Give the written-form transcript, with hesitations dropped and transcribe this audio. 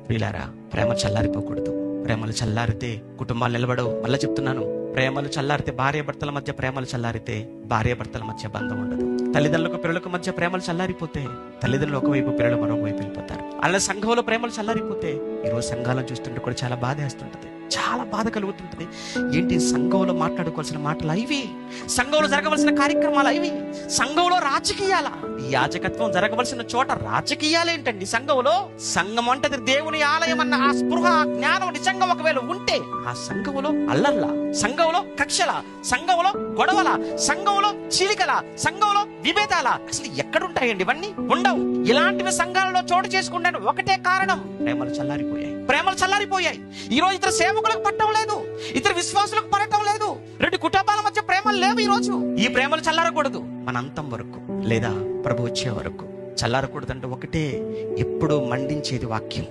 ప్రియులారా, ప్రేమ చల్లారిపోకూడదు. ప్రేమలు చల్లారితే కుటుంబాలు నిలబడవు. మళ్ళీ చెప్తున్నాను, ప్రేమలు చల్లారితే భార్యాభర్తల మధ్య ప్రేమలు చల్లారితే భార్యాభర్తల మధ్య బంధం ఉండదు. తల్లిదండ్రులకు పిల్లలకు మధ్య ప్రేమలు చల్లారిపోతే తల్లిదండ్రులు ఒకవైపు, పిల్లలు మరొక వైపు వెళ్ళిపోతారు. అలా సంఘంలో ప్రేమలు చల్లారిపోతే ఈరోజు సంఘాలను చూస్తుంటే కూడా చాలా బాధ వేస్తుంటది, చాలా బాధ కలుగుతుంటది. ఏంటి సంఘంలో మాట్లాడుకోవాల్సిన మాటలు ఇవి, సంఘంలో జరగవలసిన కార్యక్రమాలు ఇవి, సంఘంలో రాజకీయాల, ఈ యాజకత్వం జరగవలసిన చోట రాజకీయాలు ఏంటండి సంఘంలో? సంఘం అంటే దేవుని ఆలయం అన్న ఆ స్పృహ, ఆ జ్ఞానం నిజంగా ఒకవేళ ఉంటే ఆ సంఘంలో అల్లర్ల, సంఘంలో కక్షల, సంఘంలో గొడవల, సంఘంలో చీలికల, సంఘంలో విభేదాల అసలు ఎక్కడుంటాయండి? ఇవన్నీ ఉండవు. ఇలాంటివి సంఘాలలో చోటు చేసుకుంటాను ఒకటే కారణం, ప్రేమలు చల్లారిపోయాయి. ప్రేమలు చల్లారిపోయాయి. ఈ రోజు ఇతర సేవకులకు పట్టడం లేదు, ఇతర విశ్వాసులకు పడటం లేదు. రెండు కుటుంబాల మధ్య ప్రేమలు లేవు. ఈ రోజు ఈ ప్రేమలు చల్లారకూడదు. మన అంతం వరకు లేదా ప్రభు వచ్చే వరకు చల్లారకూడదంటే ఒకటే, ఎప్పుడూ మండించేది వాక్యం.